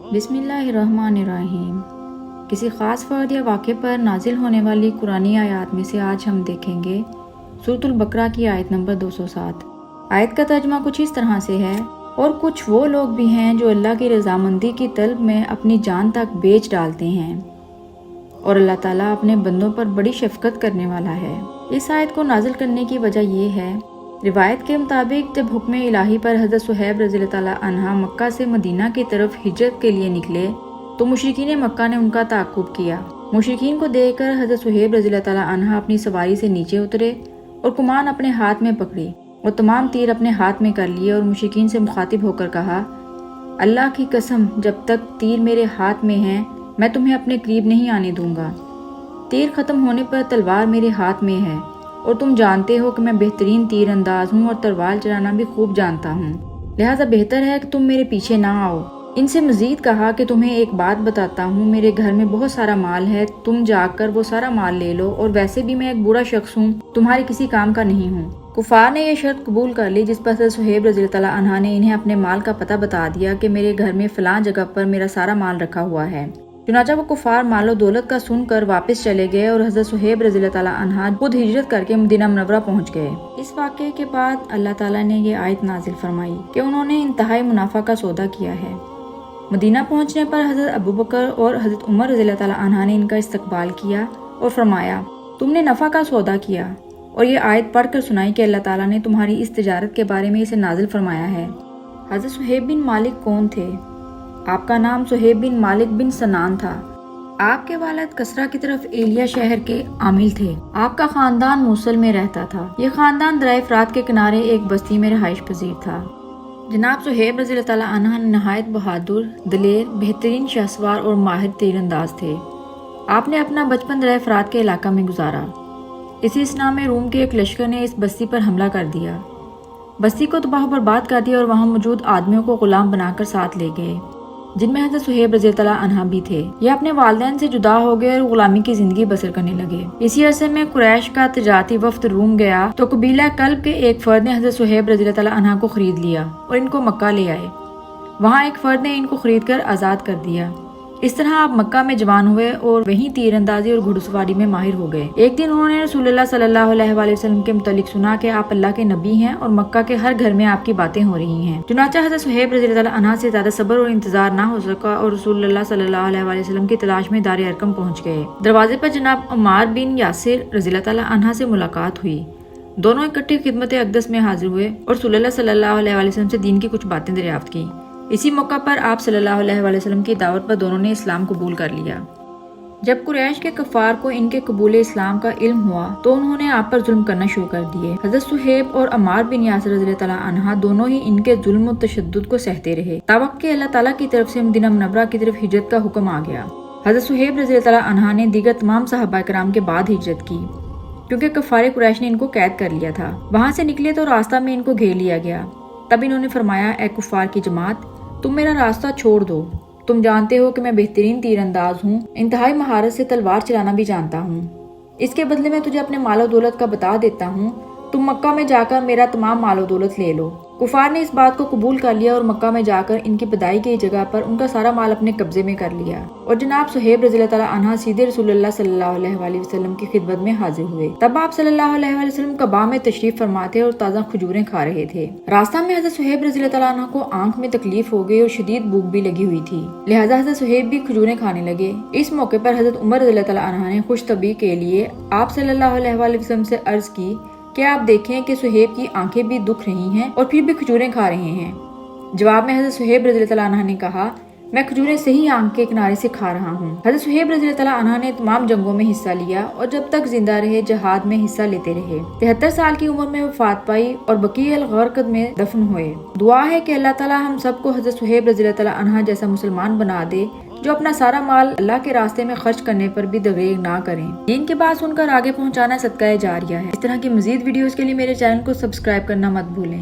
بسم اللہ الرحمن الرحیم۔ کسی خاص فرد یا واقعے پر نازل ہونے والی قرآنی آیات میں سے آج ہم دیکھیں گے سورۃ البقرہ کی آیت نمبر 207۔ آیت کا ترجمہ کچھ اس طرح سے ہے: اور کچھ وہ لوگ بھی ہیں جو اللہ کی رضامندی کی طلب میں اپنی جان تک بیچ ڈالتے ہیں، اور اللہ تعالیٰ اپنے بندوں پر بڑی شفقت کرنے والا ہے۔ اس آیت کو نازل کرنے کی وجہ یہ ہے، روایت کے مطابق جب حکم الہی پر حضرت صہیب رضی اللہ تعالیٰ عنہ مکہ سے مدینہ کی طرف ہجرت کے لیے نکلے تو مشرکین مکہ نے ان کا تعاقب کیا۔ مشرکین کو دیکھ کر حضرت صہیب رضی اللہ تعالیٰ عنہ اپنی سواری سے نیچے اترے اور کمان اپنے ہاتھ میں پکڑی اور تمام تیر اپنے ہاتھ میں کر لیے، اور مشرکین سے مخاطب ہو کر کہا: اللہ کی قسم، جب تک تیر میرے ہاتھ میں ہیں میں تمہیں اپنے قریب نہیں آنے دوں گا۔ تیر ختم ہونے پر تلوار میرے ہاتھ میں ہے، اور تم جانتے ہو کہ میں بہترین تیر انداز ہوں اور تلوار چلانا بھی خوب جانتا ہوں، لہٰذا بہتر ہے کہ تم میرے پیچھے نہ آؤ۔ ان سے مزید کہا کہ تمہیں ایک بات بتاتا ہوں، میرے گھر میں بہت سارا مال ہے، تم جا کر وہ سارا مال لے لو، اور ویسے بھی میں ایک برا شخص ہوں، تمہارے کسی کام کا نہیں ہوں۔ کفار نے یہ شرط قبول کر لی، جس پر حضرت صہیب رضی اللہ تعالیٰ عنہ نے انہیں اپنے مال کا پتہ بتا دیا کہ میرے گھر میں فلاں جگہ پر میرا سارا مال رکھا ہوا ہے۔ چنانچہ وہ کفار مال و دولت کا سن کر واپس چلے گئے، اور حضرت صہیب رضی اللہ تعالیٰ عنہ خود ہجرت کر کے مدینہ منورہ پہنچ گئے۔ اس واقعے کے بعد اللہ تعالیٰ نے یہ آیت نازل فرمائی کہ انہوں نے انتہائی منافع کا سودا کیا ہے۔ مدینہ پہنچنے پر حضرت ابوبکر اور حضرت عمر رضی اللہ تعالیٰ عنہ نے ان کا استقبال کیا اور فرمایا: تم نے نفع کا سودا کیا، اور یہ آیت پڑھ کر سنائی کہ اللہ تعالیٰ نے تمہاری اس تجارت کے بارے میں اسے نازل فرمایا ہے۔ حضرت صہیب بن مالک کون تھے؟ آپ کا نام صہیب بن مالک بن سنان تھا۔ آپ کے والد کسرا کی طرف ایلیا شہر کے عامل تھے۔ آپ کا خاندان موصل میں رہتا تھا۔ یہ خاندان دریائے فرات کے کنارے ایک بستی میں رہائش پذیر تھا۔ جناب صہیب رضی اللہ تعالیٰ عنہ نہایت بہادر، دلیر، بہترین شہسوار اور ماہر تیر انداز تھے۔ آپ نے اپنا بچپن دریائے فرات کے علاقہ میں گزارا۔ اسی اثنا میں روم کے ایک لشکر نے اس بستی پر حملہ کر دیا، بستی کو تباہ و برباد کر دیا، اور وہاں موجود آدمیوں کو غلام بنا کر ساتھ لے گئے، جن میں حضرت صہیب رضی اللہ تعالیٰ عنہ بھی تھے۔ یہ اپنے والدین سے جدا ہو گئے اور غلامی کی زندگی بسر کرنے لگے۔ اسی عرصے میں قریش کا تجارتی وفد روم گیا تو قبیلہ کلب کے ایک فرد نے حضرت صہیب رضی اللہ تعالیٰ عنہ کو خرید لیا اور ان کو مکہ لے آئے۔ وہاں ایک فرد نے ان کو خرید کر آزاد کر دیا۔ اس طرح آپ مکہ میں جوان ہوئے اور وہیں تیر اندازی اور گھڑ سواری میں ماہر ہو گئے۔ ایک دن انہوں نے رسول اللہ صلی اللہ علیہ وآلہ وسلم کے متعلق سنا کہ آپ اللہ کے نبی ہیں اور مکہ کے ہر گھر میں آپ کی باتیں ہو رہی ہیں۔ چنانچہ حضرت صہیب رضی اللہ عنہ سے زیادہ صبر اور انتظار نہ ہو سکا، اور رسول اللہ صلی اللہ علیہ وآلہ وسلم کی تلاش میں دار ارقم پہنچ گئے۔ دروازے پر جناب عمار بن یاسر رضی اللہ تعالیٰ عنہ سے ملاقات ہوئی۔ دونوں اکٹھے خدمت اقدس میں حاضر ہوئے اور رسول اللہ صلی اللہ علیہ وآلہ وسلم سے دین کی کچھ باتیں دریافت کی۔ اسی موقع پر آپ صلی اللہ علیہ وآلہ وسلم کی دعوت پر دونوں نے اسلام قبول کر لیا۔ جب قریش کے کفار کو ان کے قبول اسلام کا علم ہوا تو انہوں نے آپ پر ظلم کرنا شروع کر دیے۔ حضرت صہیب اور عمار بن یاسر رضی اللہ تعالیٰ عنہ دونوں ہی ان کے ظلم و تشدد کو سہتے رہے، تاوقت کہ اللہ تعالیٰ کی طرف سے مدینہ منورہ کی طرف ہجرت کا حکم آ گیا۔ حضرت صہیب رضی اللہ تعالیٰ عنہ نے دیگر تمام صحابہ کرام کے بعد ہجرت کی، کیونکہ کفار قریش نے ان کو قید کر لیا تھا۔ وہاں سے نکلے تو راستہ میں ان کو گھیر لیا گیا۔ تب انہوں نے فرمایا: اے کفار کی جماعت، تم میرا راستہ چھوڑ دو، تم جانتے ہو کہ میں بہترین تیر انداز ہوں، انتہائی مہارت سے تلوار چلانا بھی جانتا ہوں۔ اس کے بدلے میں تجھے اپنے مال و دولت کا بتا دیتا ہوں، تم مکہ میں جا کر میرا تمام مال و دولت لے لو۔ کفار نے اس بات کو قبول کر لیا اور مکہ میں جا کر ان کی بدائی کی جگہ پر ان کا سارا مال اپنے قبضے میں کر لیا، اور جناب صہیب رضی اللہ تعالیٰ عنہ سیدھے رسول اللہ صلی اللہ علیہ وآلہ وسلم کی خدمت میں حاضر ہوئے۔ تب آپ صلی اللہ علیہ وآلہ وسلم قباء میں تشریف فرما تھے اور تازہ کھجوریں کھا رہے تھے۔ راستہ میں حضرت صہیب رضی اللہ تعالیٰ عنہ کو آنکھ میں تکلیف ہو گئی اور شدید بھوک بھی لگی ہوئی تھی، لہٰذا حضرت صہیب بھی کھجوریں کھانے لگے۔ اس موقع پر حضرت عمر رضی اللہ تعالیٰ عنہ نے خوش طبعی کے لیے آپ صلی اللہ علیہ وآلہ وسلم سے عرض کی کہ آپ دیکھیں کہ صہیب کی آنکھیں بھی دکھ رہی ہیں اور پھر بھی کھجوریں کھا رہے ہیں۔ جواب میں حضرت صہیب رضی اللہ تعالیٰ عنہ نے کہا: میں کھجوریں صحیح آنکھ کے کنارے سے کھا رہا ہوں۔ حضرت صہیب رضی اللہ تعالیٰ عنہ نے تمام جنگوں میں حصہ لیا اور جب تک زندہ رہے جہاد میں حصہ لیتے رہے۔ 73 سال کی عمر میں وفات پائی اور بقیع الغرقد میں دفن ہوئے۔ دعا ہے کہ اللہ تعالیٰ ہم سب کو حضرت صہیب رضی اللہ تعالیٰ عنہ جیسا مسلمان بنا دے جو اپنا سارا مال اللہ کے راستے میں خرچ کرنے پر بھی دریغ نہ کریں۔ دین کی بات سن کر آگے پہنچانا صدقہ جاریہ ہے۔ اس طرح کی مزید ویڈیوز کے لیے میرے چینل کو سبسکرائب کرنا مت بھولیں۔